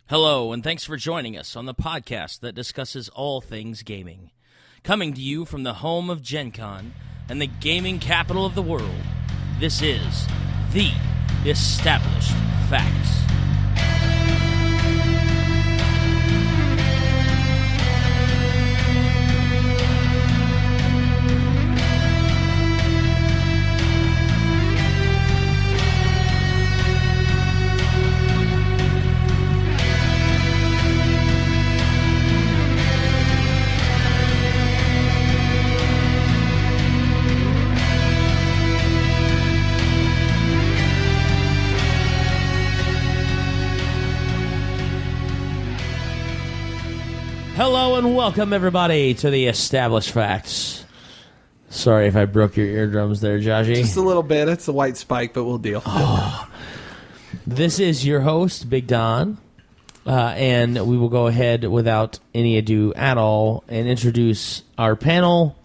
Hello, and thanks for joining us on the podcast that discusses all things gaming. Coming to you from the home of Gen Con and the gaming capital of the world, this is The Established Facts. Hello and welcome, everybody, to the Established Facts. Sorry if I broke your eardrums there, Joshy. Just a little bit. It's a white spike, but we'll deal. This is your host, Big Don, and we will go ahead without any ado at all and introduce our panel,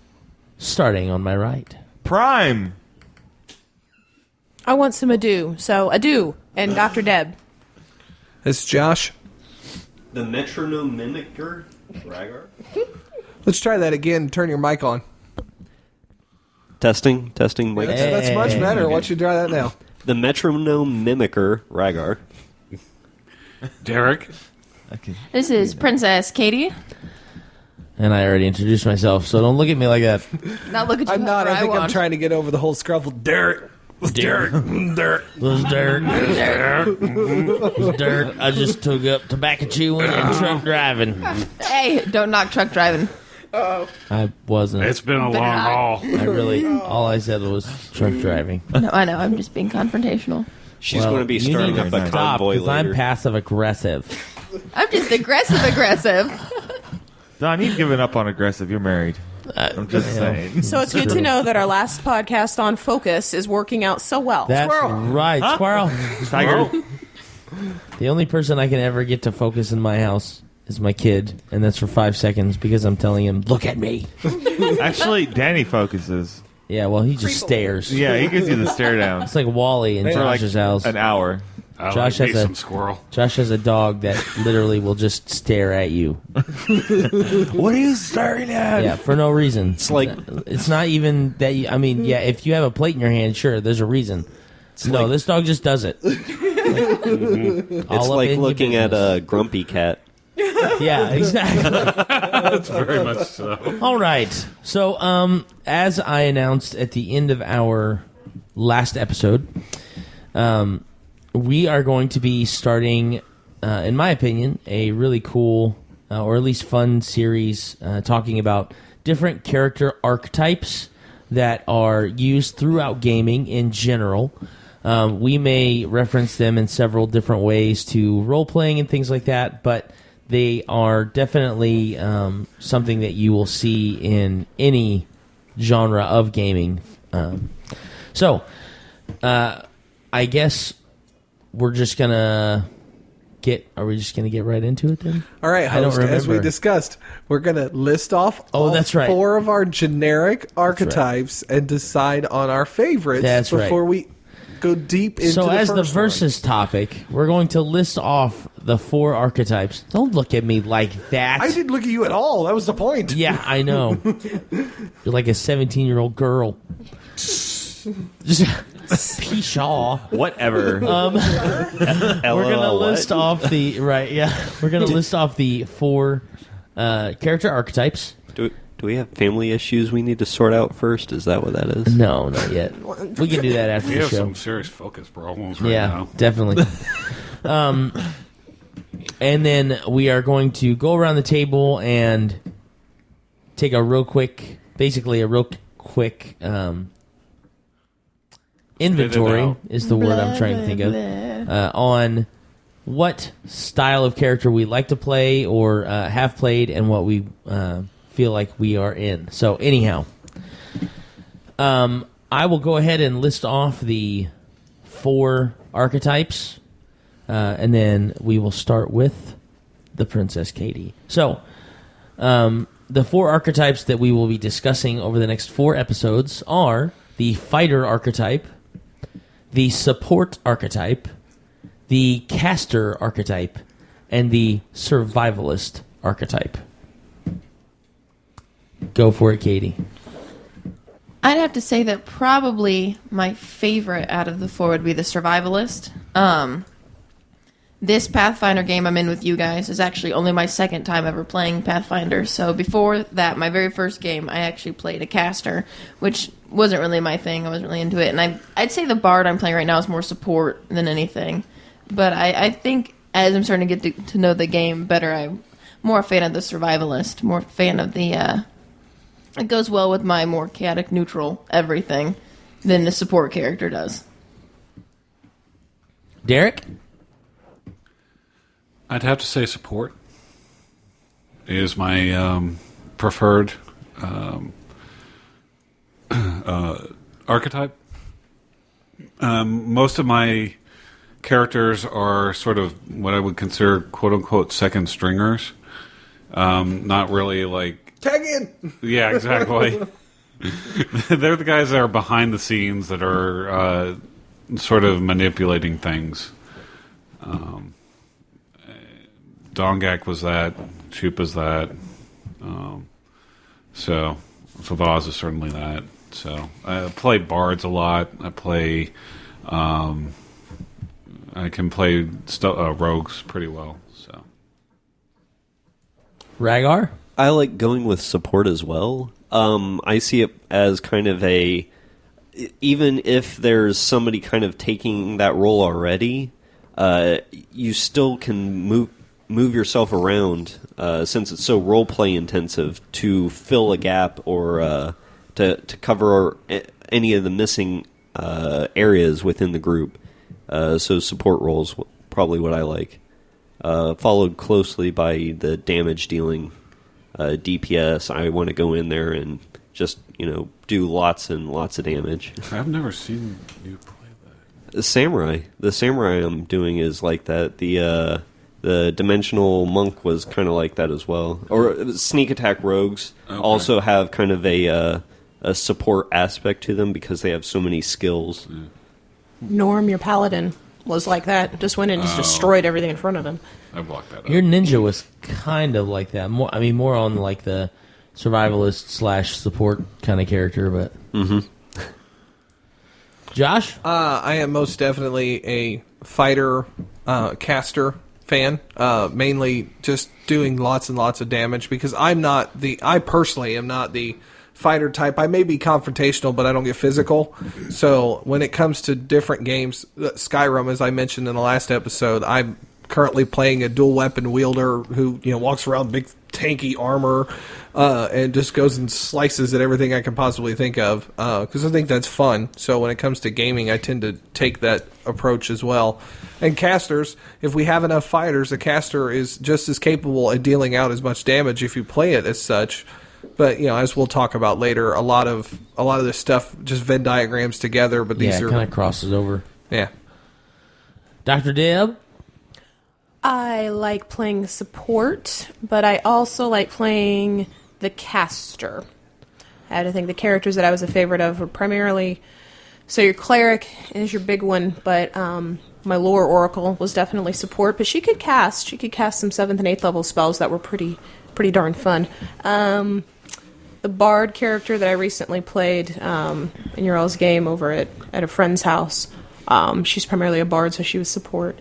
starting on my right. Prime. I want some ado, so ado and Dr. Deb. It's Josh. The metronome mimicker, Ragar. Let's try that again. Turn your mic on. Testing. Wait. That's much better. Why don't you try that now? The metronome mimicker, Ragar. Derek. Okay. This is Princess Katie. And I already introduced myself, so don't look at me like that. Not look at you. I'm not. I think I'm want. trying to get over the whole scruffle. Derek. Derek. This is Derek. This is Derek. I just took up tobacco chewing and truck driving. Hey, don't knock truck driving. I wasn't. It's been a long not. haul. I really, all I said was truck driving. No, I know. I'm just being confrontational. She's going to be starting up a stop, convoy because I'm later. passive aggressive. I'm just aggressive. Don, you've given up on aggressive. You're married. I'm just saying. So it's good to know that our last podcast on Focus is working out so well. That's right, Squirrel. Tiger. The only person I can ever get to focus in my house is my kid, and that's for 5 seconds because I'm telling him, look at me. Actually, Danny focuses. Yeah, well, he just stares. Yeah, he gives you the stare down. It's like Wally in For like Josh's house. an hour. Josh has a squirrel. Josh has a dog that literally will just stare at you. What are you staring at? Yeah, for no reason. It's like It's not even that you, I mean, yeah, if you have a plate in your hand, sure, there's a reason. No, this dog just does it. it's like looking at a grumpy cat. Yeah, exactly. That's very much so. All right. So, as I announced at the end of our last episode, we are going to be starting, in my opinion, a really cool, or at least fun series talking about different character archetypes that are used throughout gaming in general. We may reference them in several different ways to role-playing and things like that, but they are definitely something that you will see in any genre of gaming. So, I guess we're just going to are we just going to get right into it then? All right, I don't host, as we remember. discussed, we're going to list off all that's right. 4 of our generic archetypes and decide on our favorites That's right. before we go deep into So the as the first one. versus topic, we're going to list off the 4 archetypes. Don't look at me like that. I didn't look at you at all. That was the point. Yeah, I know. You're like a 17-year-old girl. Just Pshaw. Whatever. We're gonna list off the We're gonna list off the 4 character archetypes. Do we have family issues we need to sort out first? Is that what that is? No, not yet. We can do that after We the have show. some serious focus problems right Yeah, now. definitely. And then we are going to go around the table and take a real quick inventory out. is the word I'm trying to think of, on what style of character we like to play or have played and what we feel like we are in. So anyhow, I will go ahead and list off the 4 archetypes, and then we will start with the Princess Katie. So, the 4 archetypes that we will be discussing over the next 4 episodes are the Fighter archetype, the Support archetype, the Caster archetype, and the survivalist archetype. Go for it, Katie. I'd have to say that probably my favorite out of the four would be the survivalist. This Pathfinder game I'm in with you guys is actually only my second time ever playing Pathfinder. So before that, my very first game, I actually played a caster, which wasn't really my thing. I wasn't really into it. And I'd say the bard I'm playing right now is more support than anything. But I think as I'm starting to get to know the game better, I'm more a fan of the survivalist, more fan of the... it goes well with my more chaotic, neutral everything than the support character does. Derek? I'd have to say support is my preferred archetype. Most of my characters are sort of what I would consider quote-unquote second stringers. Not really like... Tag in! Yeah, exactly. They're the guys that are behind the scenes that are sort of manipulating things. Dongak was that. Chup is that. So Vaz is certainly that. So I play bards a lot. I can play rogues pretty well. So Rhaegar? I like going with support as well. I see it as kind of even if there's somebody kind of taking that role already, you still can move yourself around since it's so role play intensive to fill a gap or to cover any of the missing areas within the group. So support roles probably what I like. Followed closely by the damage dealing DPS. I want to go in there and just do lots and lots of damage. I've never seen you play that. The samurai I'm doing is like that. The dimensional monk was kind of like that as well. Or sneak attack rogues also have kind of a support aspect to them because they have so many skills. Yeah. Norm, your paladin, was like that. Just went in and just destroyed everything in front of him. I blocked that up. Your ninja was kind of like that. More on like the survivalist / support kind of character, but... Mm-hmm. Josh? I am most definitely a fighter caster fan, mainly just doing lots and lots of damage because I personally am not the fighter type. I may be confrontational, but I don't get physical. So when it comes to different games, Skyrim, as I mentioned in the last episode, I'm currently playing a dual weapon wielder who walks around big tanky armor and just goes and slices at everything I can possibly think of because I think that's fun. So when it comes to gaming, I tend to take that approach as well. And casters, if we have enough fighters, a caster is just as capable of dealing out as much damage if you play it as such. But as we'll talk about later, a lot of this stuff just Venn diagrams together. But these are kind of crosses over. Yeah. Dr. Deb? I like playing support, but I also like playing the caster. I think the characters that I was a favorite of were primarily... So your cleric is your big one, but my lore oracle was definitely support. But she could cast some 7th and 8th level spells that were pretty darn fun. The bard character that I recently played in your all's game over at a friend's house, she's primarily a bard, so she was support.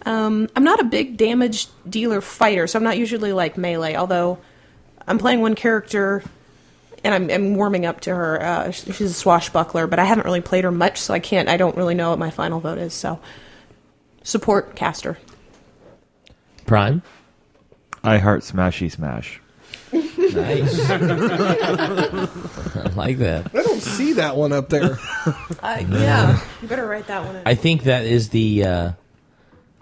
I'm not a big damage dealer fighter, so I'm not usually like melee, although I'm playing one character and I'm warming up to her. She's a swashbuckler, but I haven't really played her much, so I don't really know what my final vote is, so support caster. Prime? I heart Smashy Smash. Nice. I like that. I don't see that one up there. Yeah, you better write that one in. I think that is the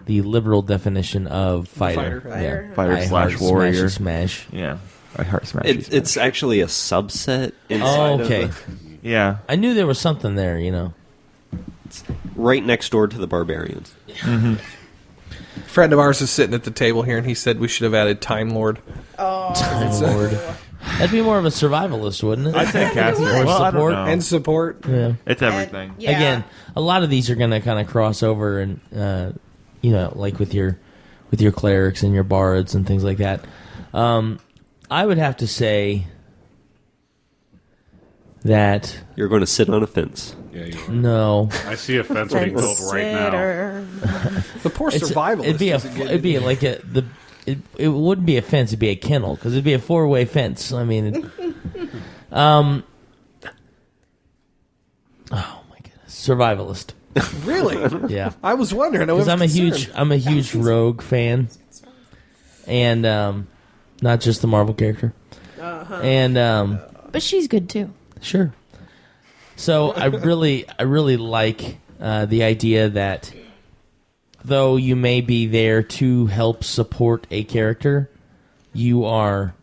liberal definition of fighter. Fighter. Fighter I slash heart warrior. Smash. Yeah. I heart Smashy Smash. It's actually a subset inside Oh, okay. of Yeah. I knew there was something there, it's right next door to the barbarians. Mm-hmm. A friend of ours is sitting at the table here, and he said we should have added Time Lord. Time Lord. That'd be more of a survivalist, wouldn't it? I'd say caster. Or Well, I don't support. know. And support. Yeah. It's everything. Yeah. Again, a lot of these are going to kind of cross over, and like with your with your clerics and your bards and things like that. I would have to say that You're going to sit on a fence. Yeah, you are. no. I see a fence being built right now. The poor It's- survivalist. It'd be doesn't get it'd be any- like it wouldn't be a fence. It'd be a kennel because it'd be a 4-way fence. I mean, oh my goodness, survivalist. Really? Yeah, I was wondering. I was because I'm a concerned. huge rogue fan, and not just the Marvel character, and But she's good too. sure. So I really like the idea that though you may be there to help support a character, you are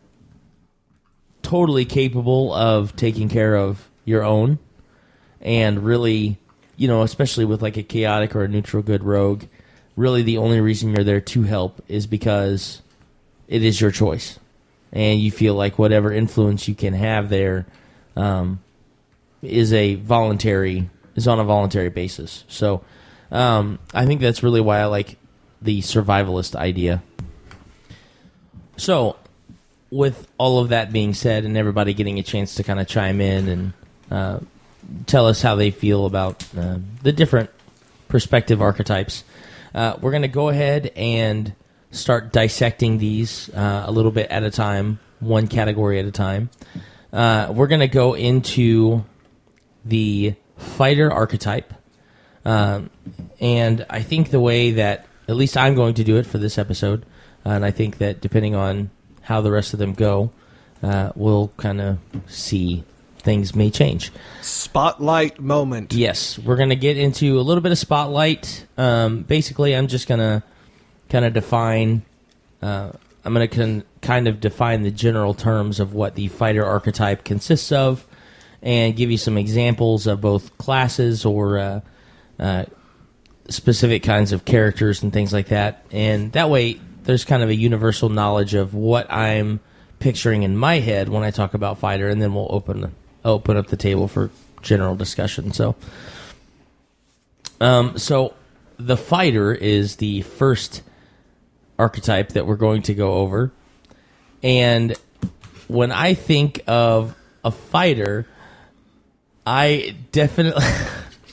totally capable of taking care of your own, and really, especially with like a chaotic or a neutral good rogue, really the only reason you're there to help is because it is your choice, and you feel like whatever influence you can have there is on a voluntary basis. So I think that's really why I like the survivalist idea. So with all of that being said, and everybody getting a chance to kind of chime in and tell us how they feel about the different perspective archetypes, we're going to go ahead and start dissecting these a little bit at a time, one category at a time. We're going to go into the fighter archetype. And I think the way that, at least I'm going to do it for this episode, and I think that depending on how the rest of them go, we'll kind of see things may change. Spotlight moment. Yes, we're going to get into a little bit of spotlight. Basically, I'm just going to kind of define... I'm going to kind of define the general terms of what the fighter archetype consists of, and give you some examples of both classes or specific kinds of characters and things like that. And that way, there's kind of a universal knowledge of what I'm picturing in my head when I talk about fighter, and then we'll open up the table for general discussion. So the fighter is the first archetype that we're going to go over. And when I think of a fighter, I definitely...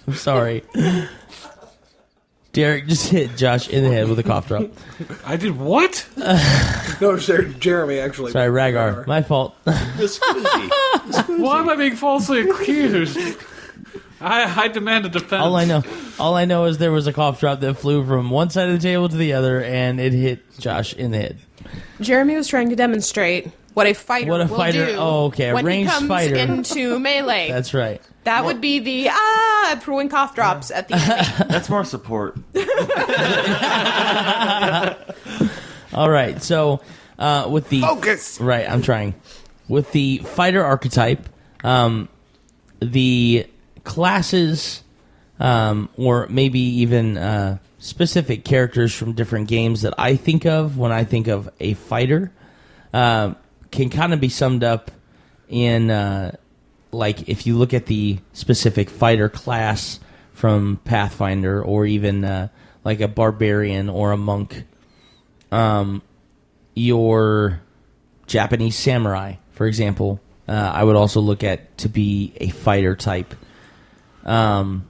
I'm sorry. Derek just hit Josh in the head with a cough drop. I did what? No, Jeremy, actually. Sorry, Rhaegar. My fault. Why am I being falsely accused? I demand a defense. All I know is there was a cough drop that flew from one side of the table to the other, and it hit Josh in the head. Jeremy was trying to demonstrate what a fighter will do oh, okay, a when ranged he comes fighter. into melee. That's right. That would be the throwing cough drops at the enemy. That's more support. All right, so with the... Focus! Right, I'm trying. With the fighter archetype, the classes, or maybe even specific characters from different games that I think of when I think of a fighter, can kind of be summed up in, like, if you look at the specific fighter class from Pathfinder, or even like a barbarian or a monk, your Japanese samurai, for example, I would also look at to be a fighter type. Conan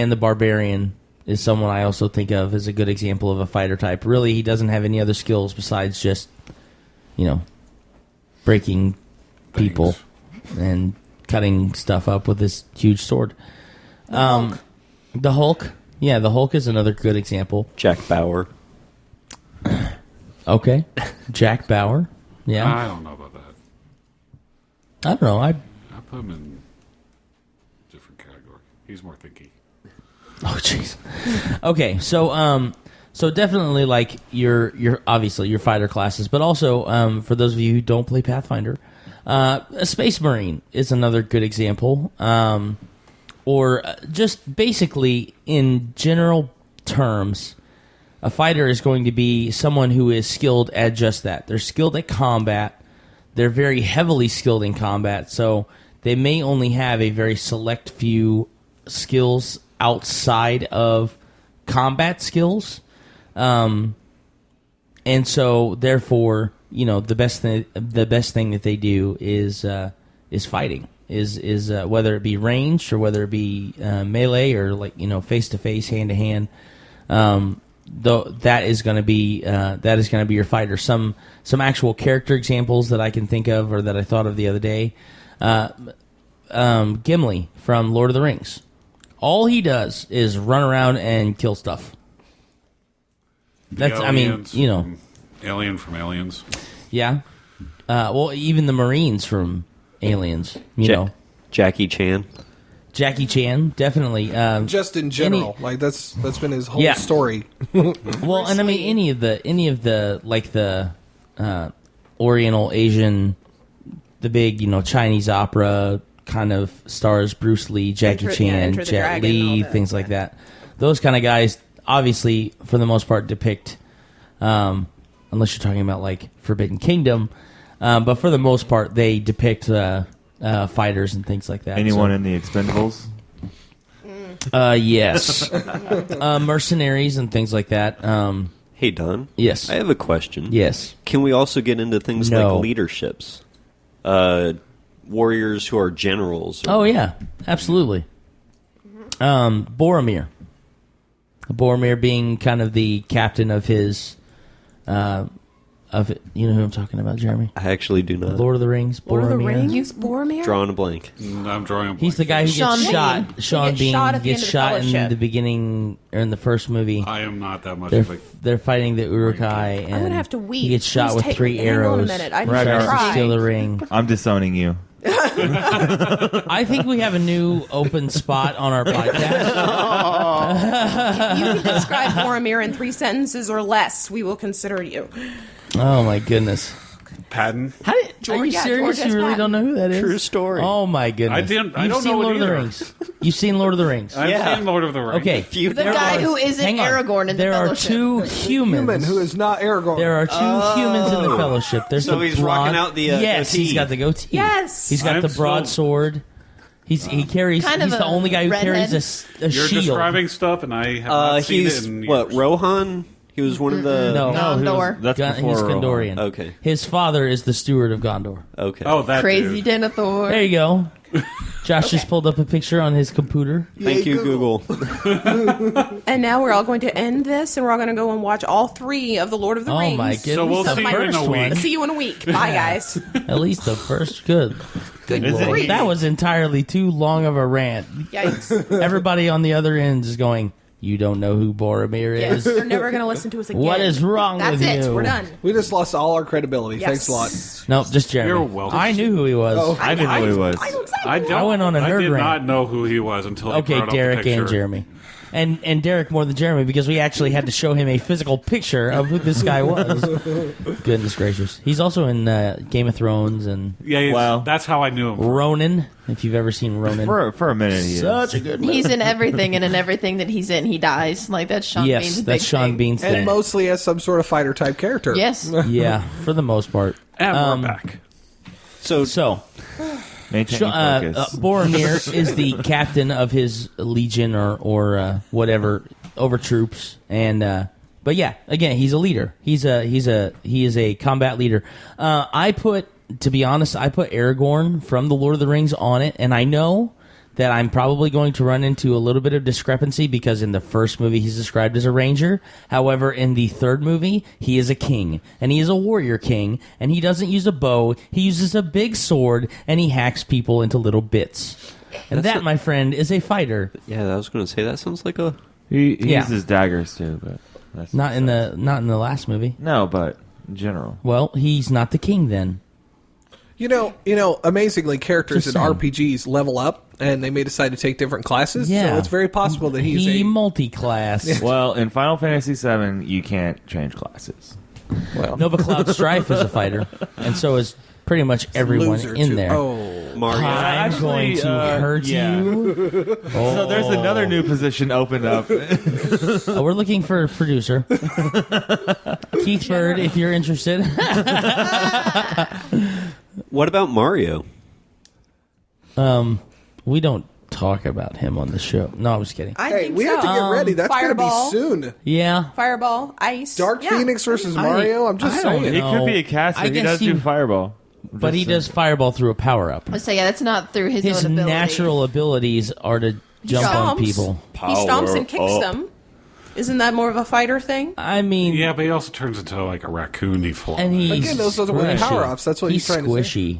the Barbarian is someone I also think of as a good example of a fighter type. Really, he doesn't have any other skills besides just, breaking people and cutting stuff up with this huge sword. The Hulk. Yeah, the Hulk is another good example. Jack Bauer. Okay. Jack Bauer. Yeah. I don't know about that. I don't know. I put him in a different category. He's more thinky. Oh, jeez. Okay, so definitely like your obviously your fighter classes, but also for those of you who don't play Pathfinder, a Space Marine is another good example. Or just basically in general terms, a fighter is going to be someone who is skilled at just that. They're skilled at combat. They're very heavily skilled in combat, so they may only have a very select few skills outside of combat skills. And so, therefore, the best thing that they do is fighting. Is whether it be ranged or whether it be melee or face to face, hand to hand. Though that is going to be your fighter. Some actual character examples that I can think of or that I thought of the other day. Gimli from Lord of the Rings. All he does is run around and kill stuff. That's Alien from Aliens. Yeah. Well, even the Marines from Aliens. Jackie Chan. Jackie Chan, definitely. Just in general, that's been his whole story. Well, and I mean any of the like the Oriental Asian, the big Chinese opera kind of stars, Bruce Lee, Jackie Chan, Jet Li, things like that. Those kind of guys, obviously, for the most part, depict, unless you're talking about like Forbidden Kingdom, but for the most part, they depict fighters and things like that. Anyone in the Expendables? Yes. Mercenaries and things like that. Hey, Don. Yes. I have a question. Yes. Can we also get into things like leaderships? Warriors who are generals. Oh, yeah. Absolutely. Boromir. Boromir being kind of the captain of his... you know who I'm talking about, Jeremy? I actually do not. Lord of the Rings. Lord of the Boromir. Rings? Boromir? Drawing a blank. I'm drawing a blank. He's the guy who Sean gets Bean. shot. Sean gets Bean shot at the gets end of the shot in Fellowship. the beginning or in the first movie. I am not that much of a... They're fighting the Uruk-hai, and I'm going to have to weep. he gets shot Please with 3 arrows. Hang on a minute. I need Right, to right. Tries to cry. steal the ring. I'm disowning you. I think we have a new open spot on our podcast. If you can describe Boromir in 3 sentences or less, we will consider you. Oh my goodness! Patton? Are you serious? George You really S. don't know who that is? True story. Oh my goodness! I don't You've know seen it Lord of the either. Rings. You've seen Lord of the Rings. I've seen Lord of the Rings. Okay. Few The guy who isn't Hang on. Aragorn in the There are Fellowship. 2 humans. Human who is not Aragorn. There are 2 humans in the Fellowship. There's So the he's blonde- rocking out the, yes, goatee. he's got the goatee. Yes. He's got I'm the still- broadsword. He carries. Kind of he's the a only guy who redhead. carries a You're shield. describing stuff, and I have not seen He's it in what? years. Rohan. He was one of the. No, Gondor. That's before he's Rohan. Gondorian. Okay. His father is the steward of Gondor. Okay. Oh, that Crazy dude. Denethor. There you go. Josh just pulled up a picture on his computer. Thank you, Google. And now we're all going to end this, and we're all going to go and watch all 3 of the Lord of the Oh Rings. my goodness! So we'll the see you in first a week. one. See you in a week. Bye, guys. At least the first. Good Is it- Lord. That was entirely too long of a rant. Yikes. Everybody on the other end is going, "You don't know who Boromir Yes, is? they're never going to listen to us again. What is wrong That's with it. you?" We're done. We just lost all our credibility. Yes. Thanks a lot. No, just Jeremy. You're welcome. I knew who he was. Oh. I didn't know who he was. I don't say I that. went on a nerd I did rant. not know who he was until he Okay, brought up Derek the picture. and Jeremy. And Derek more than Jeremy because we actually had to show him a physical picture of who this guy was. Goodness gracious. He's also in Game of Thrones and Yeah, Well- that's how I knew him. Ronin, if you've ever seen Ronin. For a minute, he Such is. a good movie. He's in everything, and in everything that he's in, he dies. Like, that's Sean Yes, Bean's that's big Sean thing. Bean's And thing. mostly as some sort of fighter type character. Yes. Yeah, for the most part. And we're back. So, Maintaining focus. Boromir is the captain of his legion or whatever over troops, and but yeah, again, he's a leader. He is a combat leader. To be honest, I put Aragorn from the Lord of the Rings on it, and I know that I'm probably going to run into a little bit of discrepancy because in the first movie he's described as a ranger. However, in the third movie, he is a king, and he is a warrior king, and he doesn't use a bow. He uses a big sword, and he hacks people into little bits. And that, my friend, is a fighter. Yeah, I was going to say that sounds like a. He Yeah. uses daggers too, but that's Not in the last movie. No, but in general. Well, he's not the king then. You know, amazingly, characters Just in saying. RPGs level up, and they may decide to take different classes. Yeah. So it's very possible that he's He a. multi-class. Well, in Final Fantasy VII, you can't change classes. Well, No, but Cloud Strife is a fighter, and so is pretty much everyone loser in too. there. Oh, Mario. I'm Actually, going to hurt yeah. you. So there's another new position opened up. Oh, we're looking for a producer. Keith Bird, if you're interested. What about Mario? We don't talk about him on the show. No, I was kidding. I Hey, think we so. have to get ready. That's going to be Fireball. soon. Yeah. Fireball, Ice. Dark Yeah. Phoenix versus Mario. I'm just I don't saying. He know. could be a caster. I He guess does he- do fireball. But he does fireball through a power-up. Let's say, yeah, that's not through his His own ability. natural abilities are to jump on Stomps. people. He stomps and kicks them. Isn't that more of a fighter thing? I mean, Yeah, but he also turns into like a raccoon. He flies. and he's Again, those are the squishy. power-ups. That's what he's trying to say. squishy.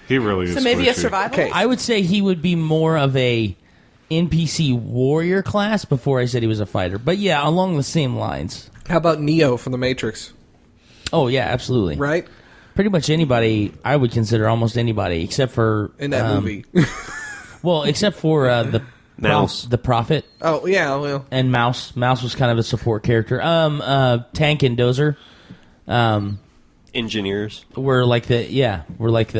He really is. So maybe a squishy. survival. Okay. I would say he would be more of a NPC warrior class before I said he was a fighter. But yeah, along the same lines. How about Neo from The Matrix? Oh yeah, absolutely. Right? Pretty much anybody I would consider almost anybody except for In that movie. Well, except for the Mouse. the Prophet Oh, yeah, well. and Mouse. Mouse was kind of a support character. Tank and Dozer. Engineers. We're like the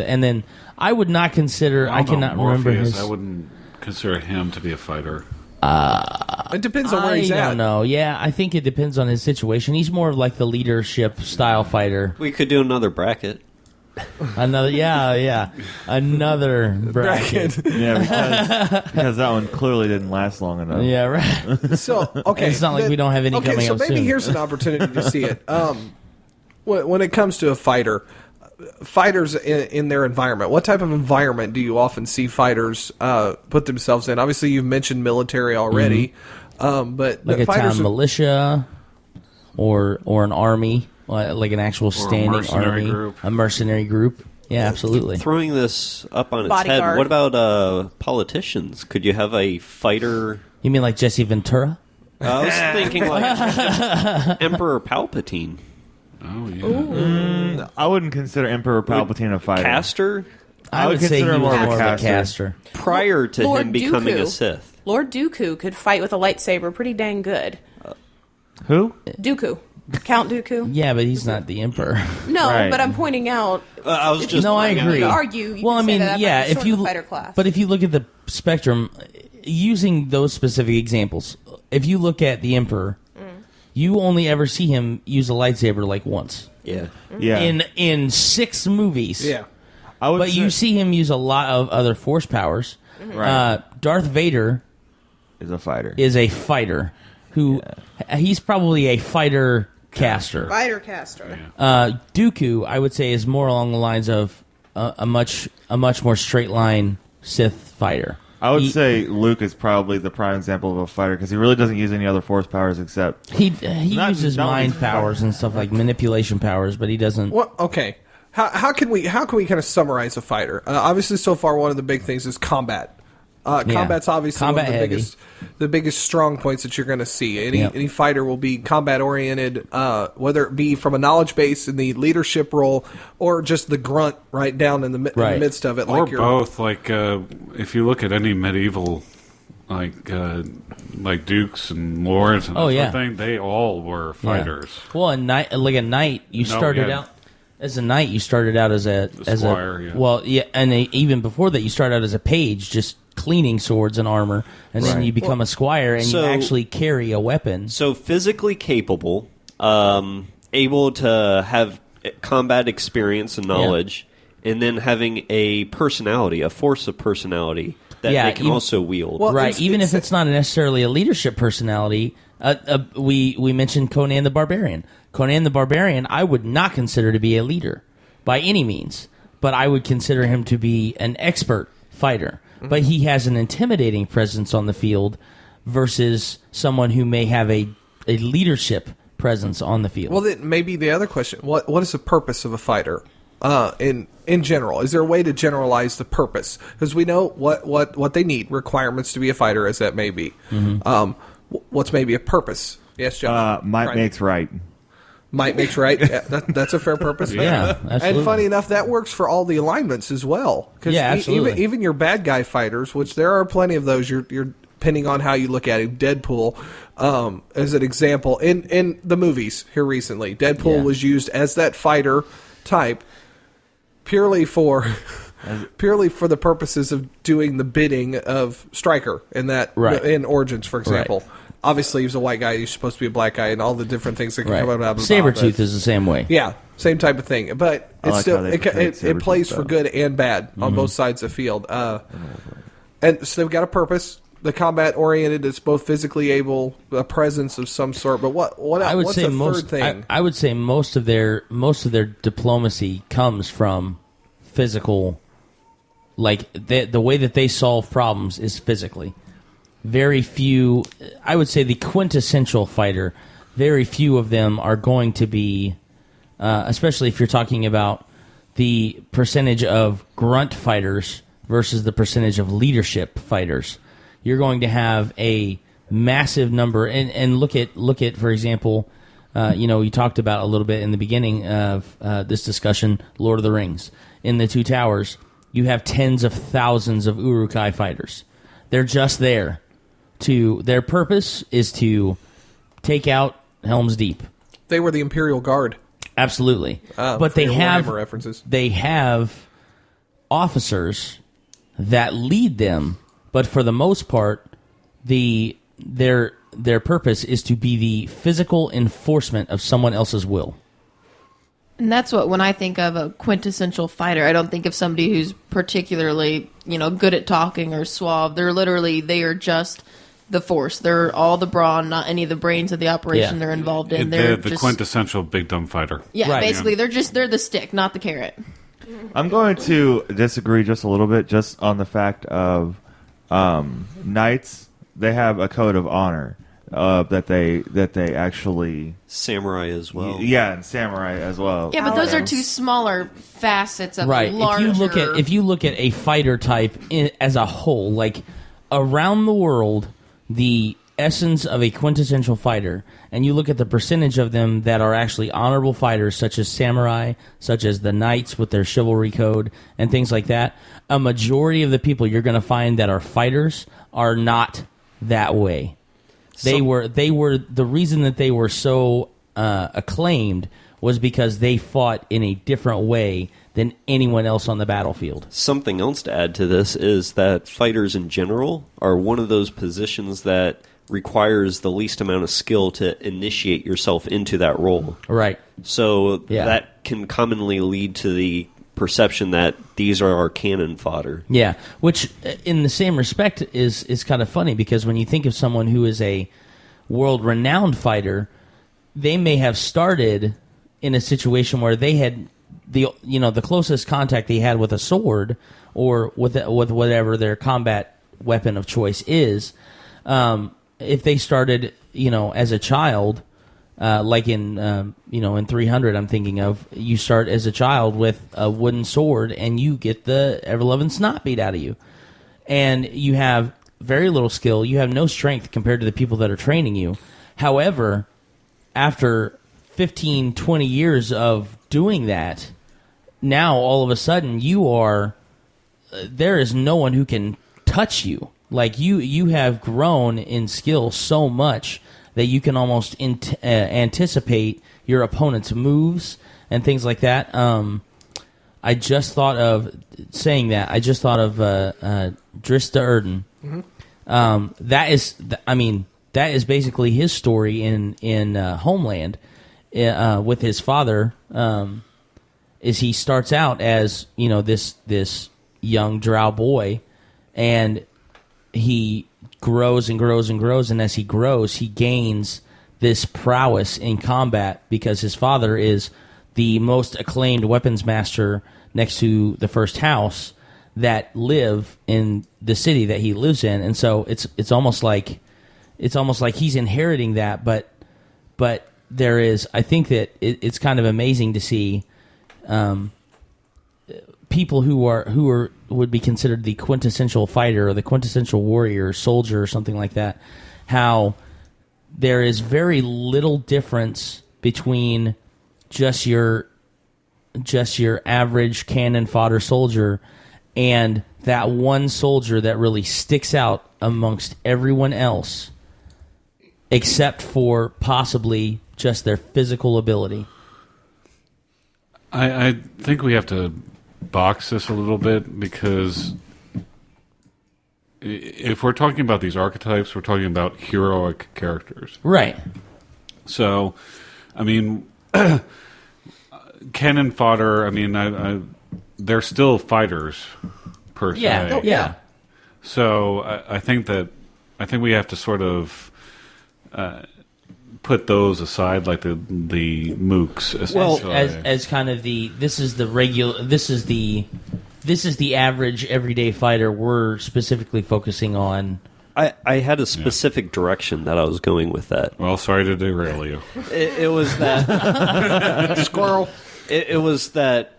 and then I would not consider. How I about cannot remember Morpheus? his. I wouldn't consider him to be a fighter. It depends on where he's I at. don't know. Yeah, I think it depends on his situation. He's more of like the leadership style fighter. We could do another bracket. Another, another bracket. Yeah, because that one clearly didn't last long enough. Yeah, right. So, okay. It's not like we don't have any okay, coming so up maybe soon. here's an opportunity to see it. When it comes to a fighter, fighters in their environment, what type of environment do you often see fighters put themselves in? Obviously, you've mentioned military already, but Like a fighters town militia, or an army, like an actual standing mercenary army, group. a mercenary group. Yeah, absolutely. Throwing this up on its Bodyguard. head, what about politicians? Could you have a fighter? You mean like Jesse Ventura? I was thinking like Emperor Palpatine. Oh yeah. I wouldn't consider Emperor Palpatine a fighter. Caster? I would say he consider him was more of a more of a caster. caster. Prior to Lord him becoming a Dooku. Sith. Lord Dooku could fight with a lightsaber pretty dang good. Who? Dooku. Count Dooku? Yeah, but he's not the emperor. No, Right. but I'm pointing out. I was just No, I You agree. could argue. You Well, I could say mean, that yeah, might be if sort you of a fighter class. but if you look at the spectrum, using those specific examples, if you look at the emperor, you only ever see him use a lightsaber like once Yeah. Yeah. in 6 movies. yeah. I would But say, you see him use a lot of other force powers. Right. Darth Vader is a fighter. is a fighter who he's probably a fighter caster. fighter caster. Dooku, I would say, is more along the lines of a much more straight line Sith fighter. I would He- say Luke is probably the prime example of a fighter because he really doesn't use any other force powers except. he Not- uses not mind really powers and stuff like manipulation powers, but he doesn't. Well, okay. How can we kind of summarize a fighter? Obviously, so far one of the big things is combat. Combat's obviously Combat one of heavy. the biggest strong points that you're going to see. Yep. Any fighter will be combat oriented, whether it be from a knowledge base in the leadership role or just the grunt right down in the Right. midst of it. Or like you're- both. Like if you look at any medieval, like dukes and lords and Oh, that yeah. sort of thing, they all were fighters. Well, a knight, you started yeah. out as a knight. You started out as a squire, yeah. Well, yeah, and even before that, you started out as a page, just cleaning swords and armor, and then Right. you become a squire, and you So- actually carry a weapon. So physically capable, able to have combat experience and knowledge, and then having a personality, a force of personality that Yeah, they can even- also wield. Well, Right, it's- even it's- if it's not necessarily a leadership personality. We mentioned Conan the Barbarian. Conan the Barbarian, I would not consider to be a leader by any means, but I would consider him to be an expert fighter. But he has an intimidating presence on the field versus someone who may have a leadership presence on the field. Well, then maybe the other question: what is the purpose of a fighter? In general, is there a way to generalize the purpose? Because we know what they need, requirements to be a fighter, as that may be. What's maybe a purpose? Yes, Josh. Might Right. makes right. Might makes right. Yeah, that's a fair purpose. Yeah, absolutely. And funny enough, that works for all the alignments as well. 'Cause Yeah, absolutely. even your bad guy fighters, which there are plenty of those. You're depending on how you look at it. Deadpool, as an example, in the movies here recently, Deadpool Yeah. was used as that fighter type purely for the purposes of doing the bidding of Stryker in that Right. in Origins, for example. Obviously, he's a white guy. He's supposed to be a black guy, and all the different things that can come out of Sabretooth is the same way. yeah, same type of thing. But I it's like still how they portrayed it plays Sabretooth, for though. good and bad on both sides of the field. And so they've got a purpose. The combat oriented is both physically able, a presence of some sort. But what's the third thing? I would say most of their diplomacy comes from physical. Like the way that they solve problems is physically. Very few. I would say the quintessential fighter. Very few of them are going to be, especially if you're talking about the percentage of grunt fighters versus the percentage of leadership fighters. You're going to have a massive number, and look at for example, you talked about a little bit in the beginning of this discussion, Lord of the Rings. In the Two Towers, you have tens of thousands of Uruk-hai fighters. They're just there their purpose is to take out Helm's Deep. They were the Imperial Guard. Absolutely, but they have references. They have officers that lead them. But for the most part, their purpose is to be the physical enforcement of someone else's will. And that's what, when I think of a quintessential fighter, I don't think of somebody who's particularly, good at talking or suave. They are just the force. They're all the brawn, not any of the brains of the operation they're involved in. They're the quintessential big dumb fighter. Yeah, right. Basically, they're the stick, not the carrot. I'm going to disagree just a little bit, just on the fact of knights. They have a code of honor that they actually samurai as well. Yeah, and samurai as well. Yeah, but those are two smaller facets of a larger. If you look at a fighter type as a whole, like around the world, the essence of a quintessential fighter, and you look at the percentage of them that are actually honorable fighters, such as samurai, such as the knights with their chivalry code and things like that, a majority of the people you're going to find that are fighters are not that way. They were the reason that they were so acclaimed was because they fought in a different way than anyone else on the battlefield. Something else to add to this is that fighters in general are one of those positions that requires the least amount of skill to initiate yourself into that role. Right. So that can commonly lead to the perception that these are our cannon fodder. Yeah, which in the same respect is kind of funny, because when you think of someone who is a world-renowned fighter, they may have started in a situation where they had the closest contact they had with a sword or with whatever their combat weapon of choice is. If they started, as a child, like in 300, I'm thinking of, you start as a child with a wooden sword and you get the ever-loving snot beat out of you. And you have very little skill. You have no strength compared to the people that are training you. However, after 15, 20 years of doing that, now all of a sudden there is no one who can touch you. Like you have grown in skill so much that you can almost anticipate your opponent's moves and things like that. I just thought of saying that. I just thought of Drista Erden. Mm-hmm. That is basically his story in Homeland with his father. Is he starts out as this young drow boy, and he grows and grows and grows, and as he grows, he gains this prowess in combat because his father is the most acclaimed weapons master next to the first house that live in the city that he lives in, and so it's almost like he's inheriting that, but there is, I think that it's kind of amazing to see people who would be considered the quintessential fighter or the quintessential warrior or soldier or something like that, how there is very little difference between just your average cannon fodder soldier and that one soldier that really sticks out amongst everyone else, except for possibly just their physical ability. I think we have to box this a little bit, because if we're talking about these archetypes, we're talking about heroic characters. Right. So, cannon fodder, they're still fighters, per se. Yeah. So I think we have to sort of put those aside, like the mooks. As kind of this is the average everyday fighter. We're specifically focusing on. I had a specific direction that I was going with that. Well, sorry to derail you. It was that Squirrel. It was that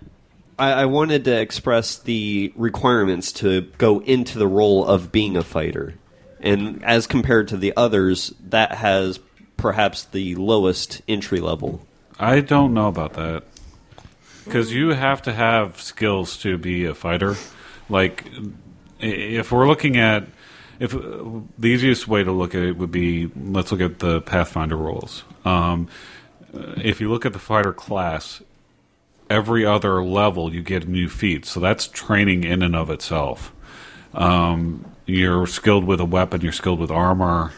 I wanted to express the requirements to go into the role of being a fighter. And as compared to the others, that has perhaps the lowest entry level. I don't know about that. Because you have to have skills to be a fighter. Like, if we're looking at... the easiest way to look at it would be, let's look at the Pathfinder roles. If you look at the fighter class, every other level you get a new feat, so that's training in and of itself. You're skilled with a weapon, you're skilled with armor,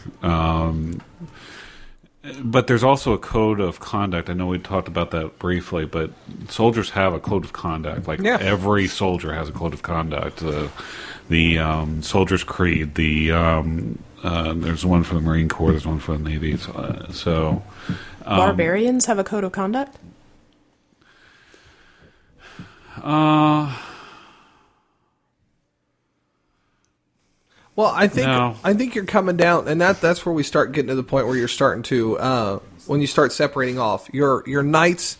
but there's also a code of conduct. I know we talked about that briefly, but soldiers have a code of conduct. Every soldier has a code of conduct. The Soldier's Creed. There's one for the Marine Corps. There's one for the Navy. Barbarians have a code of conduct? Well, I think you're coming down, and that's where we start getting to the point where you're starting to when you start separating off your knights.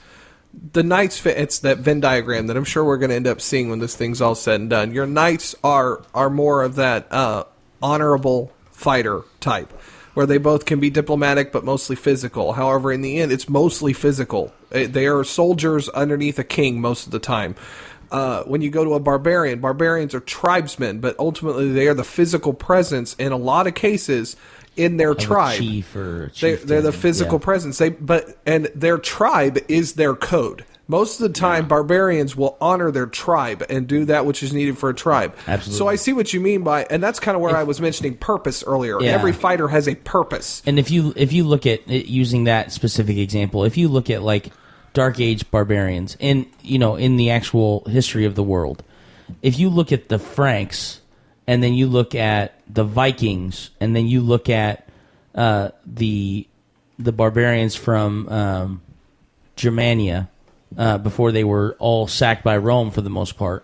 The knights fit. It's that Venn diagram that I'm sure we're going to end up seeing when this thing's all said and done. Your knights are more of that honorable fighter type, where they both can be diplomatic but mostly physical. However, in the end, it's mostly physical. They are soldiers underneath a king most of the time. When you go to a barbarian, barbarians are tribesmen, but ultimately they are the physical presence in a lot of cases in their tribe. They're the physical presence. And their tribe is their code. Most of the time, barbarians will honor their tribe and do that which is needed for a tribe. Absolutely. So I see what you mean by, and that's kind of where I was mentioning purpose earlier. Yeah. Every fighter has a purpose. And if you look at it, using that specific example, if you look at like Dark Age barbarians in the actual history of the world, if you look at the Franks and then you look at the Vikings and then you look at the barbarians from Germania before they were all sacked by Rome for the most part,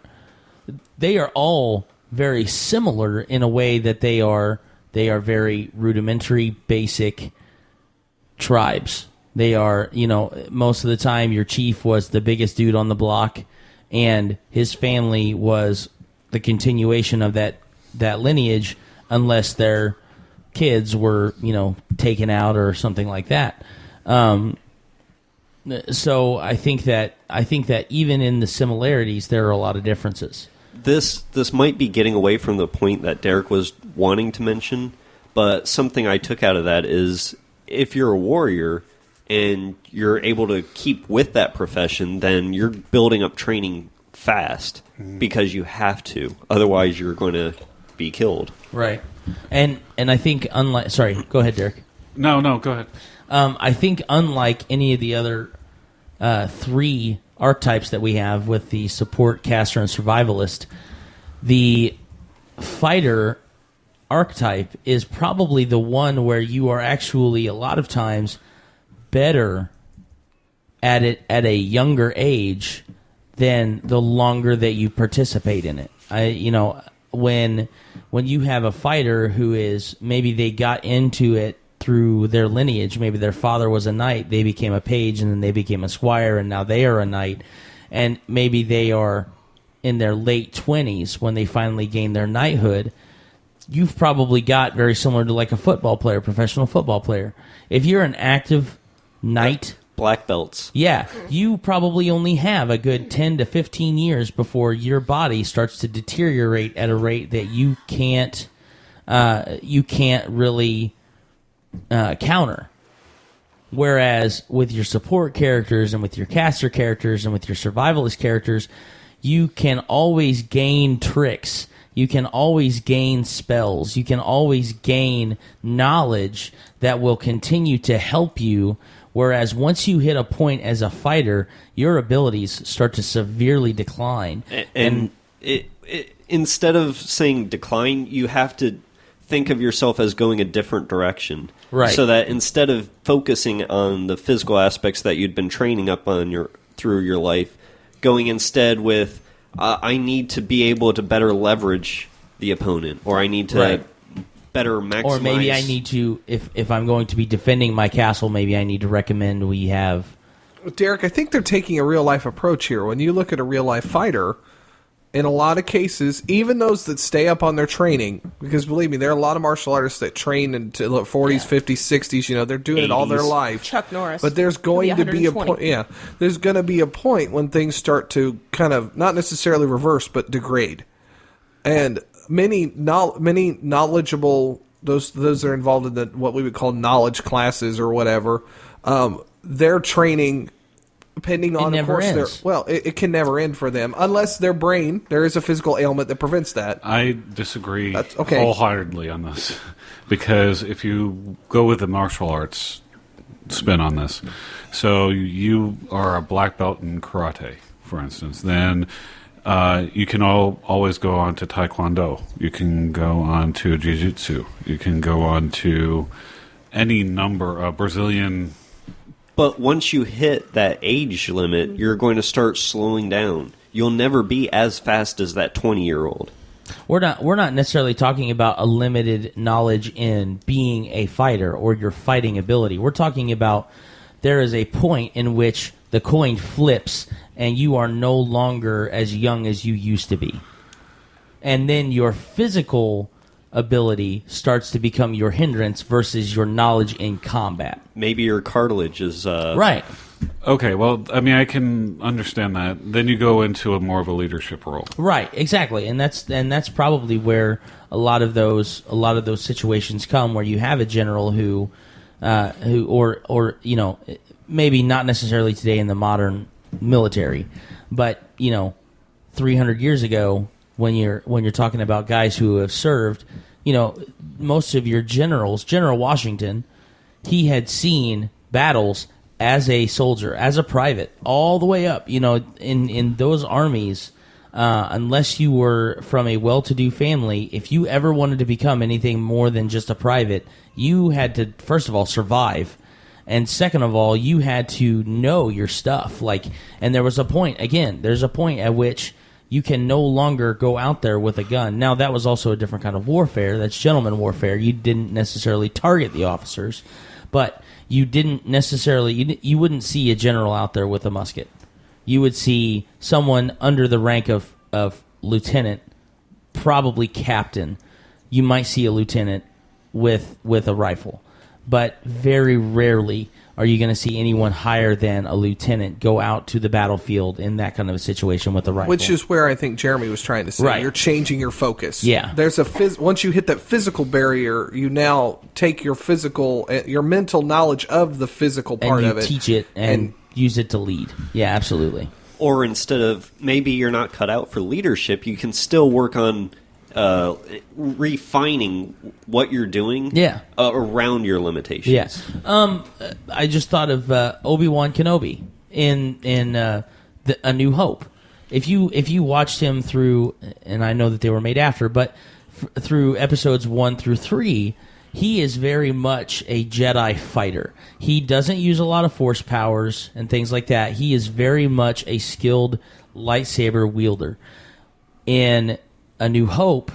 they are all very similar in a way that they are very rudimentary, basic tribes. They are, most of the time your chief was the biggest dude on the block, and his family was the continuation of that lineage, unless their kids were, taken out or something like that. So I think that even in the similarities, there are a lot of differences. This might be getting away from the point that Derek was wanting to mention, but something I took out of that is if you're a warrior and you're able to keep with that profession, then you're building up training fast because you have to. Otherwise, you're going to be killed. Right. And I think sorry, go ahead, Derek. No, go ahead. I think unlike any of the other three archetypes that we have with the support, caster, and survivalist, the fighter archetype is probably the one where you are actually a lot of times better at it at a younger age than the longer that you participate in it. When you have a fighter who is, maybe they got into it through their lineage, maybe their father was a knight, they became a page, and then they became a squire, and now they are a knight, and maybe they are in their late 20s when they finally gain their knighthood. You've probably got very similar to like a football player, professional football player. If you're an active knight, black belts, you probably only have a good 10 to 15 years before your body starts to deteriorate at a rate that you can't really counter. Whereas with your support characters and with your caster characters and with your survivalist characters, you can always gain tricks. You can always gain spells. You can always gain knowledge that will continue to help you. Whereas once you hit a point as a fighter, your abilities start to severely decline. And instead of saying decline, you have to think of yourself as going a different direction. Right. So that instead of focusing on the physical aspects that you'd been training up on through your life, going instead with, I need to be able to better leverage the opponent, or I need to better maximize. Or maybe I need to, if I'm going to be defending my castle, maybe I need to recommend we have... Derek, I think they're taking a real-life approach here. When you look at a real-life fighter, in a lot of cases, even those that stay up on their training, because believe me, there are a lot of martial artists that train into 40s, 50s, 60s, they're doing it all their life. Chuck Norris. But there's going to be a 120. point, there's going to be a point when things start to kind of, not necessarily reverse, but degrade. And many knowledgeable, those that are involved in what we would call knowledge classes or whatever, their training, depending on, of course, it can never end for them unless their brain, there is a physical ailment that prevents that. I disagree okay. wholeheartedly on this, because if you go with the martial arts spin on this, so you are a black belt in karate, for instance, then you can always go on to taekwondo. You can go on to jiu-jitsu. You can go on to any number of Brazilian. But once you hit that age limit, you're going to start slowing down. You'll never be as fast as that 20-year-old. We're not necessarily talking about a limited knowledge in being a fighter or your fighting ability. We're talking about there is a point in which the coin flips and you are no longer as young as you used to be. And then your physical ability starts to become your hindrance versus your knowledge in combat. Maybe your cartilage is... Right. Okay, well, I mean, I can understand that. Then you go into more of a leadership role. Right, exactly. And that's probably where a lot of those situations come, where you have a general who maybe not necessarily today in the modern military, but 300 years ago, when you're talking about guys who have served, most of your generals, General Washington, he had seen battles as a soldier, as a private, all the way up. In those armies, unless you were from a well-to-do family, if you ever wanted to become anything more than just a private, you had to, first of all, survive. And second of all, you had to know your stuff. And there's a point at which you can no longer go out there with a gun. Now, that was also a different kind of warfare. That's gentleman warfare. You didn't necessarily target the officers, but you didn't necessarily, you wouldn't see a general out there with a musket. You would see someone under the rank of lieutenant, probably captain. You might see a lieutenant with a rifle. But very rarely are you going to see anyone higher than a lieutenant go out to the battlefield in that kind of a situation with a rifle. Which is where I think Jeremy was trying to say. Right. You're changing your focus. Yeah. There's once you hit that physical barrier, you now take your mental knowledge of the physical part and of it. teach it and use it to lead. Yeah, absolutely. Or instead of, maybe you're not cut out for leadership, you can still work on refining what you're doing around your limitations. Yeah. I just thought of Obi-Wan Kenobi in A New Hope. If you watched him through, and I know that they were made after, but through episodes 1 through 3, he is very much a Jedi fighter. He doesn't use a lot of force powers and things like that. He is very much a skilled lightsaber wielder. In A New Hope,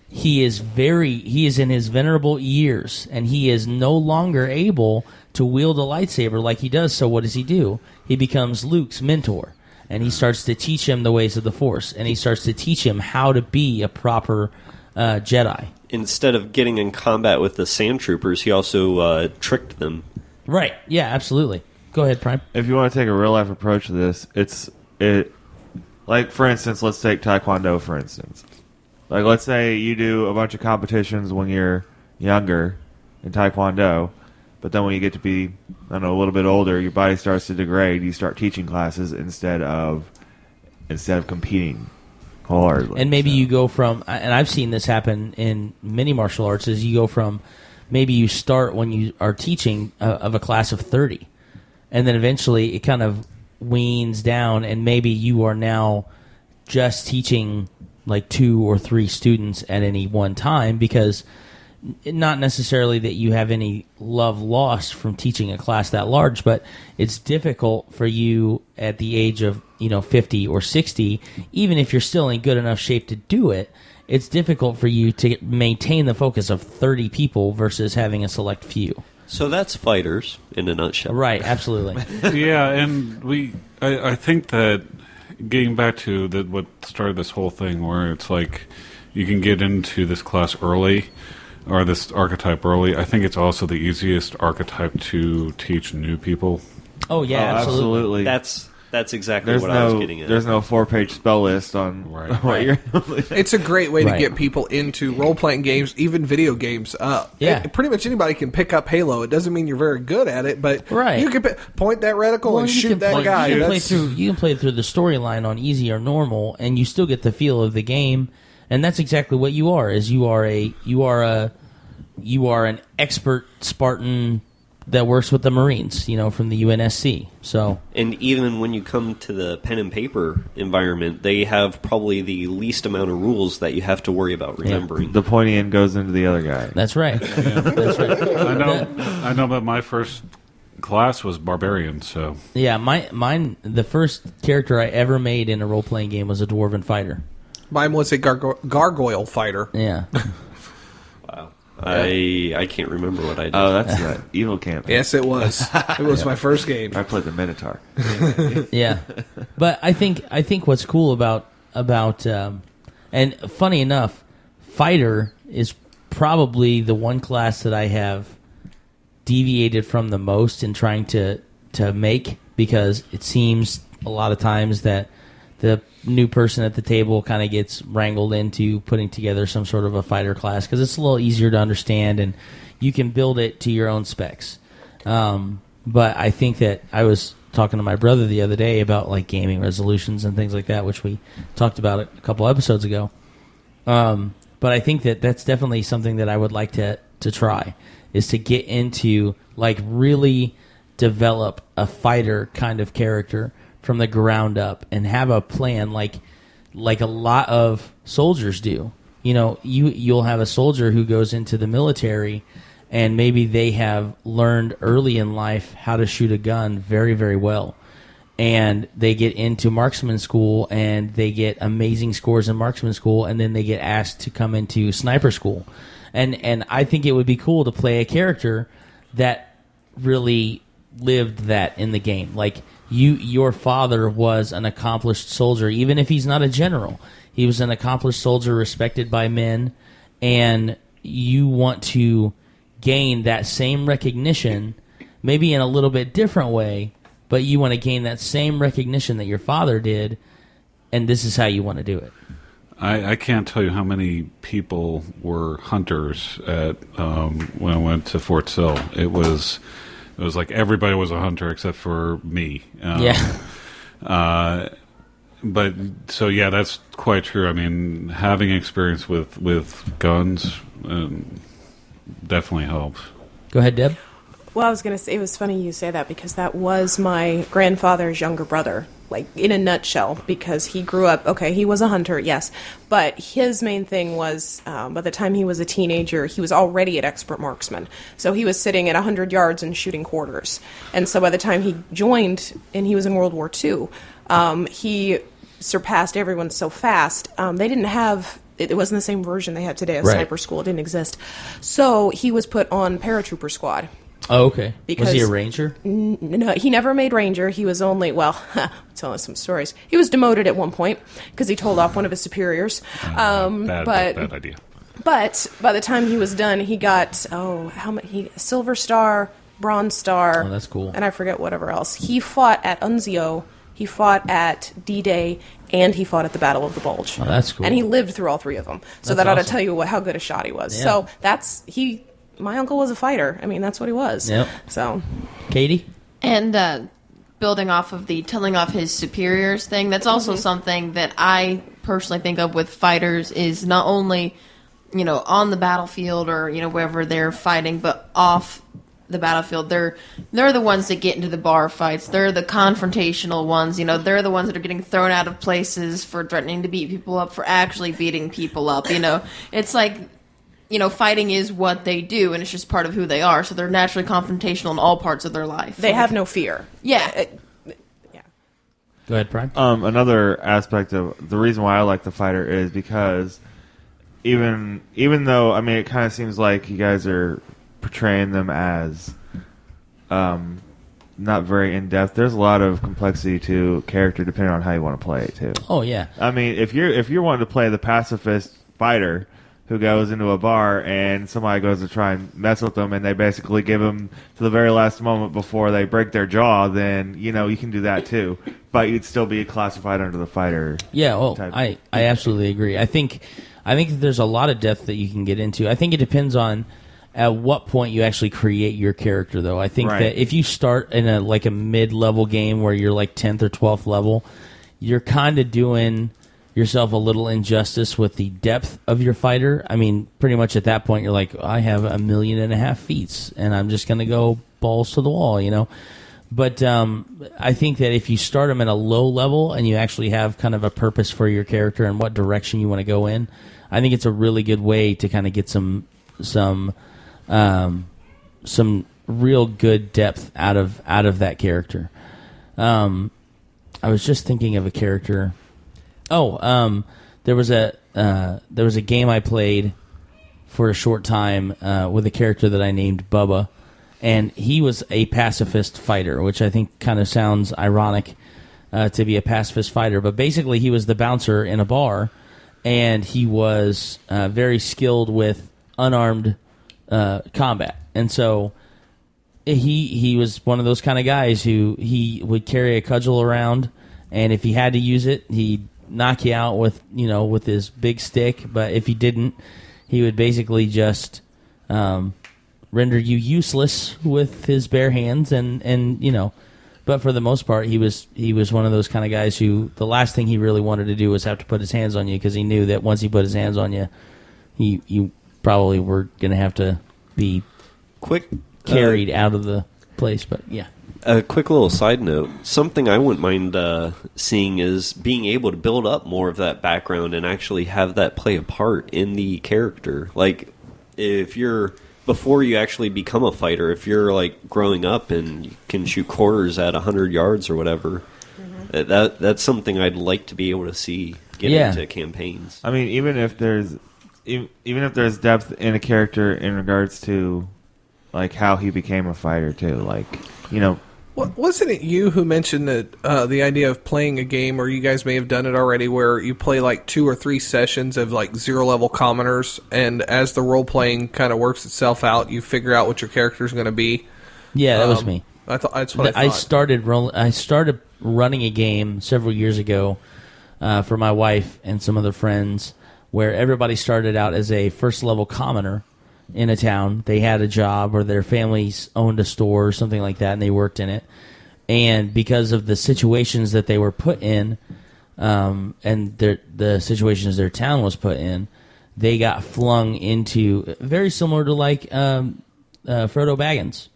he is in his venerable years, and he is no longer able to wield a lightsaber like he does. So what does he do? He becomes Luke's mentor, and he starts to teach him the ways of the Force, and he starts to teach him how to be a proper Jedi. Instead of getting in combat with the sand troopers, he also tricked them. Right. Yeah, absolutely. Go ahead, Prime. If you want to take a real-life approach to this, like, for instance, let's take Taekwondo, for instance. Like, let's say you do a bunch of competitions when you're younger in Taekwondo, but then when you get to be, a little bit older, your body starts to degrade. You start teaching classes instead of competing wholeheartedly. And maybe you go from, and I've seen this happen in many martial arts, is you go from, maybe you start when you are teaching of a class of 30, and then eventually it kind of weans down, and maybe you are now just teaching like 2 or 3 students at any one time, because not necessarily that you have any love lost from teaching a class that large, but it's difficult for you at the age of 50 or 60, even if you're still in good enough shape to do it. It's difficult for you to maintain the focus of 30 people versus having a select few. So that's fighters in a nutshell. Right, absolutely. Yeah, and I think that getting back to what started this whole thing, where it's like you can get into this class early, or this archetype early, I think it's also the easiest archetype to teach new people. Oh, yeah, absolutely. That's exactly what I was getting at. There's no 4-page spell list on what you're... It's a great way to get people into role-playing games, even video games. Pretty much anybody can pick up Halo. It doesn't mean you're very good at it, but you can point that reticle and shoot that guy. You can play through the storyline on easy or normal, and you still get the feel of the game. And that's exactly what you are. You are an expert Spartan that works with the Marines, from the UNSC. So, and even when you come to the pen and paper environment, they have probably the least amount of rules that you have to worry about remembering. The pointy end goes into the other guy. That's right. That's right. I know, but my first class was barbarian. So yeah, the first character I ever made in a role playing game was a dwarven fighter. Mine was a gargoyle fighter. Yeah. Wow. I can't remember what I did. Oh, that's that evil camp. Yes, it was. It was my first game. I played the Minotaur. Yeah, but I think what's cool about and funny enough, fighter is probably the one class that I have deviated from the most in trying to make, because it seems a lot of times that the new person at the table kind of gets wrangled into putting together some sort of a fighter class because it's a little easier to understand and you can build it to your own specs. But I think that I was talking to my brother the other day about like gaming resolutions and things like that, which we talked about a couple episodes ago. But I think that that's definitely something that I would like to try, is to get into like really develop a fighter kind of character from the ground up and have a plan like a lot of soldiers do. You'll have a soldier who goes into the military and maybe they have learned early in life how to shoot a gun very, very well. And they get into marksman school and they get amazing scores in marksman school, and then they get asked to come into sniper school. And I think it would be cool to play a character that really lived that in the game. Like, your father was an accomplished soldier, even if he's not a general. He was an accomplished soldier respected by men, and you want to gain that same recognition, maybe in a little bit different way, but you want to gain that same recognition that your father did, and this is how you want to do it. I can't tell you how many people were hunters at when I went to Fort Sill. It was like everybody was a hunter except for me. But so yeah, that's quite true. I mean, having experience with guns definitely helps. Go ahead, Deb. Well, I was going to say, it was funny you say that because that was my grandfather's younger brother, like in a nutshell, because he grew up, okay, he was a hunter, yes, but his main thing was, by the time he was a teenager, he was already an expert marksman. So he was sitting at 100 yards and shooting quarters. And so by the time he joined, and he was in World War II, he surpassed everyone so fast. They didn't have... It wasn't the same version they have today of sniper school. It didn't exist. So he was put on paratrooper squad. Oh, okay. Was he a ranger? No, he never made ranger. He was only, well, I'm telling some stories. He was demoted at one point because he told off one of his superiors. Bad idea. But by the time he was done, he got, how many? Silver Star, Bronze Star. Oh, that's cool. And I forget whatever else. He fought at Unzio, he fought at D-Day, and he fought at the Battle of the Bulge. Oh, that's cool. And he lived through all three of them. So that ought to tell you how good a shot he was. Yeah. So my uncle was a fighter. I mean, that's what he was. Yep. So, Katie? And building off of the telling off his superiors thing, that's also something that I personally think of with fighters is not only, on the battlefield or, wherever they're fighting, but off the battlefield. They're the ones that get into the bar fights. They're the confrontational ones. You know, they're the ones that are getting thrown out of places for threatening to beat people up, for actually beating people up. You know, it's like, you know, fighting is what they do, and it's just part of who they are. So they're naturally confrontational in all parts of their life. They have no fear. Yeah. Go ahead, Brian. Another aspect of the reason why I like the fighter is because even though, I mean, it kind of seems like you guys are portraying them as not very in depth. There's a lot of complexity to character depending on how you want to play it too. Oh yeah. I mean, if you're wanting to play the pacifist fighter who goes into a bar and somebody goes to try and mess with them and they basically give them to the very last moment before they break their jaw, then, you know, you can do that too. But you'd still be classified under the fighter. Yeah, well, type. I absolutely agree. I think that there's a lot of depth that you can get into. I think it depends on at what point you actually create your character, though. I think that if you start in a mid-level game where you're like 10th or 12th level, you're kind of doing yourself a little injustice with the depth of your fighter. I mean, pretty much at that point, you're like, I have 1.5 million feats, and I'm just going to go balls to the wall, you know? But I think that if you start them at a low level and you actually have kind of a purpose for your character and what direction you want to go in, I think it's a really good way to kind of get some real good depth out of that character. I was just thinking of a character. There was a game I played for a short time with a character that I named Bubba, and he was a pacifist fighter, which I think kind of sounds ironic to be a pacifist fighter. But basically, he was the bouncer in a bar, and he was very skilled with unarmed combat, and so he was one of those kind of guys who he would carry a cudgel around, and if he had to use it, he'd knock you out with his big stick. But if he didn't, he would basically just render you useless with his bare hands, and you know. But for the most part, he was one of those kind of guys who the last thing he really wanted to do was have to put his hands on you, because he knew that once he put his hands on you, you probably were going to have to be carried out of the place. But yeah. A quick little side note. Something I wouldn't mind seeing is being able to build up more of that background and actually have that play a part in the character. Like, before you actually become a fighter, if you're like growing up and you can shoot quarters at 100 yards or whatever, that's something I'd like to be able to see get into campaigns. I mean, even if there's depth in a character in regards to like how he became a fighter too, like, you know. Wasn't it you who mentioned that the idea of playing a game, or you guys may have done it already, where you play like 2 or 3 sessions of like 0-level commoners, and as the role playing kind of works itself out, you figure out what your character is going to be? Yeah, that was me. That's what I thought. I started running a game several years ago for my wife and some other friends, where everybody started out as a first-level commoner in a town. They had a job, or their families owned a store or something like that, and they worked in it. And because of the situations that they were put in, and the situations their town was put in, they got flung into very similar to like Frodo Baggins,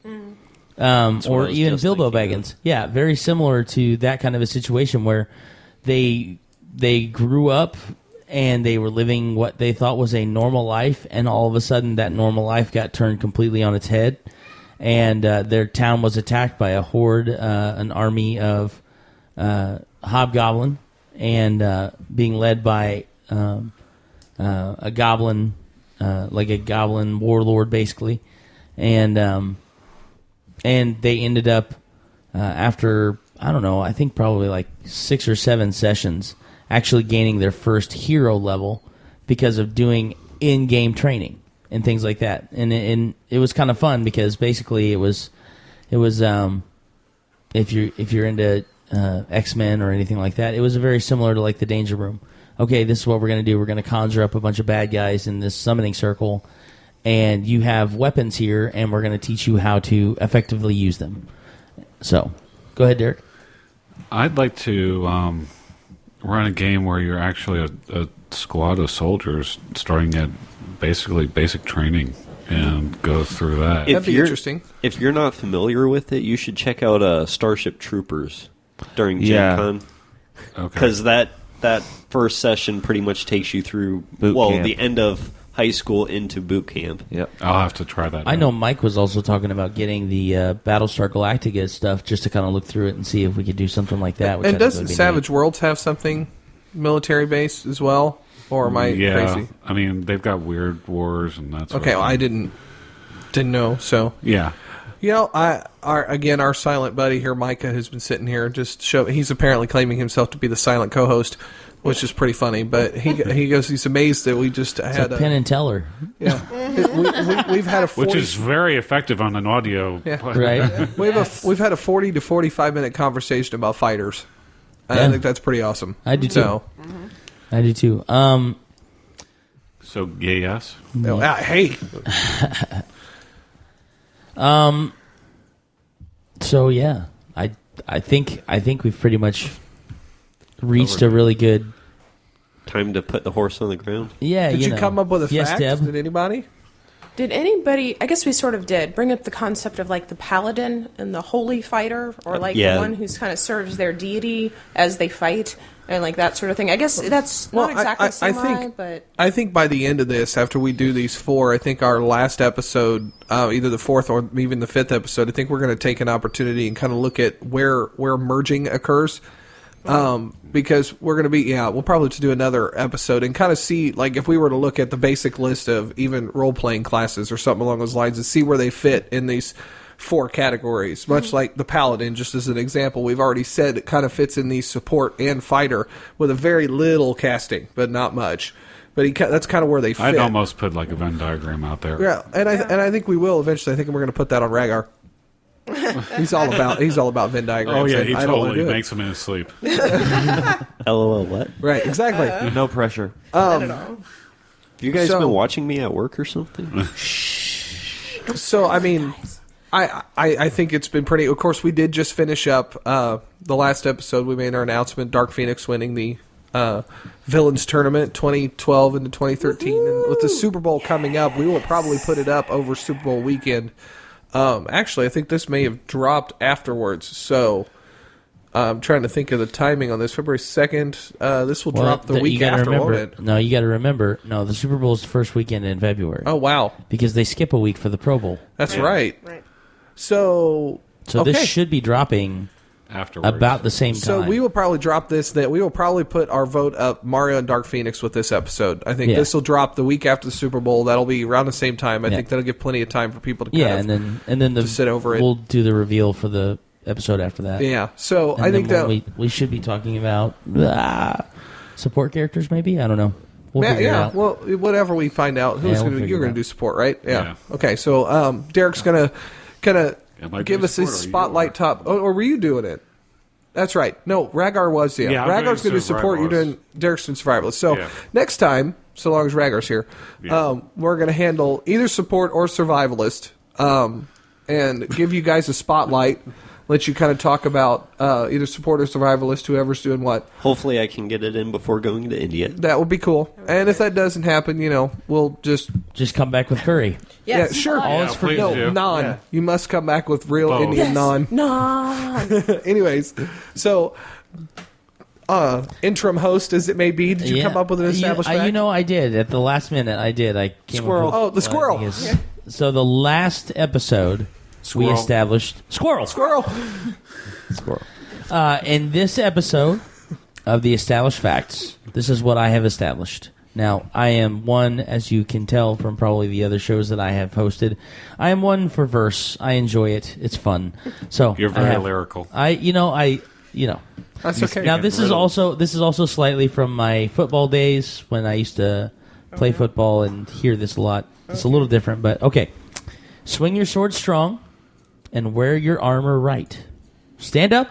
or even Bilbo Baggins. Yeah, very similar to that kind of a situation where they grew up and they were living what they thought was a normal life, and all of a sudden that normal life got turned completely on its head, and their town was attacked by a horde, an army of hobgoblin, and being led by a goblin, like a goblin warlord, basically, and they ended up after, I don't know, I think probably like 6 or 7 sessions, actually gaining their first hero level because of doing in-game training and things like that. And it was kind of fun, because basically it was if you're into X-Men or anything like that, it was very similar to like the Danger Room. Okay, this is what we're going to do. We're going to conjure up a bunch of bad guys in this summoning circle, and you have weapons here, and we're going to teach you how to effectively use them. So, go ahead, Derek. I'd like to run a game where you're actually a squad of soldiers starting at basically basic training and go through that. That'd be interesting. If you're not familiar with it, you should check out Starship Troopers during Gen Con. Okay. Because that first session pretty much takes you through, camp. the end of high school into boot camp. Yep. I'll have to try that. I out. know Mike was also talking about getting the Battlestar Galactica stuff just to kind of look through it and see if we could do something like that. Which I And think doesn't would be Savage neat. Worlds have something military based as well? Or am I crazy? I mean, they've got Weird Wars and that's Okay, well, I didn't know. So Yeah. you know, our silent buddy here, Micah, has been sitting here he's apparently claiming himself to be the silent co-host, which is pretty funny. But he goes, he's amazed that we just It's had a Penn and Teller, yeah, we've had a 40, Which is very effective on an audio. Yeah. right? we've had a 40 to 45 minute conversation about fighters. And Yeah. I think that's pretty awesome. I do too. So, I do too. So, yes. hey, So yeah, I think we've pretty much reached a really good. Time to put the horse on the ground. Yeah, did you know. come up with a yes, fact? Deb? Did anybody? Did anybody, I guess we sort of did, bring up the concept of like the paladin and the holy fighter, or like Yeah. the one who's kind of serves their deity as they fight, and like that sort of thing? I guess that's Well, not exactly I samurai, think- but I think by the end of this, after we do these 4, I think our last episode, either the 4th or even the 5th episode, I think we're going to take an opportunity and kind of look at where merging occurs. Because we're going to be, we'll probably do another episode and kind of see, like, if we were to look at the basic list of even role-playing classes or something along those lines and see where they fit in these 4 categories. Much like the Paladin, just as an example, we've already said it kind of fits in the support and fighter with a very little casting, but not much. But that's kind of where they fit. I'd almost put like a Venn diagram out there. Yeah, and I think we will eventually. I think we're going to put that on Rhaegar. He's all about Venn diagrams. Oh, yeah, and he I don't wanna totally do it. makes them in his sleep. LOL, what? Right, exactly. No pressure. Have you guys So- been watching me at work or something? So I mean, I think it's been pretty. Of course, we did just finish up the last episode. We made our announcement: Dark Phoenix winning the Villains Tournament 2012 into 2013, and with the Super Bowl coming up, we will probably put it up over Super Bowl weekend. Actually, I think this may have dropped afterwards. So I'm trying to think of the timing on this. February 2nd. This will drop the week you gotta after, remember, won't it? No, you got to remember. No, the Super Bowl is the first weekend in February. Oh wow, because they skip a week for the Pro Bowl. that's right. So So okay. this should be dropping Afterwards. about the same time. So we will probably drop this. That we will probably put our vote up Mario and Dark Phoenix with this episode. I think Yeah. this will drop the week after the Super Bowl. That'll be around the same time. I Yeah. think that'll give plenty of time for people to yeah, kind of and then to sit over it. We'll do the reveal for the episode after that. yeah. So And I think then that we should be talking about support characters. Maybe I don't know. We'll yeah, figure it yeah. out. Well, whatever we find out, Yeah, who's we'll going to figure you're it going out. to do support, right? Yeah. Yeah. Okay. So Derek's going to kind of Am I give doing us his support or you spotlight top. Oh, or were you doing it? That's right. No, Rhaegar was, yeah. Yeah, I'm Rhaegar's going doing to support. You're Survivalist. doing Derek's doing Survivalist. So Yeah. next time, so long as Rhaegar's here, Yeah. we're going to handle either support or Survivalist and give you guys a spotlight. Let you kind of talk about either support or Survivalist, whoever's doing what. Hopefully I can get it in before going to India. That would be cool. And if that doesn't happen, we'll just... Just come back with curry. yes, yeah, sure. All Yeah, is for please No, do. non. Yeah. You must come back with real Both. Indian Yes. non. no. Anyways, so interim host as it may be, did you come up with an established fact? I did at the last minute. I did. I came Squirrel. Up with, Oh, the squirrel. I think so the last episode we Squirrel. established squirrel. Squirrel. Squirrel. In this episode of the established facts, this is what I have established. Now, I am one, as you can tell from probably the other shows that I have hosted, I am one for verse. I enjoy it. It's fun. So You're I very have- lyrical. That's okay. Now this is also slightly from my football days when I used to play football and hear this a lot. It's a little different, but okay. Swing your sword strong and wear your armor right. Stand up,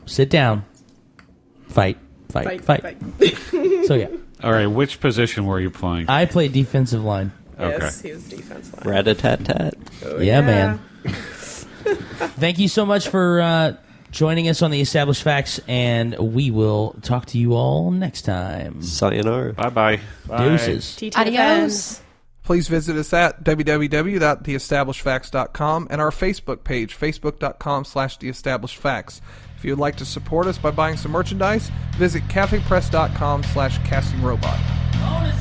sit down, fight. So yeah, All right, which position were you playing? I play defensive line. Yes, he was defense line. Rat-a-tat-tat. Yeah, man. Thank you so much for joining us on the Established Facts, and we will talk to you all next time. Sayonara. Bye-bye. Deuces. TTFN. Adios. please visit us at www.theestablishedfacts.com and our Facebook page, facebook.com/theestablishedfacts. If you would like to support us by buying some merchandise, visit cafepress.com/castingrobot. Bonus.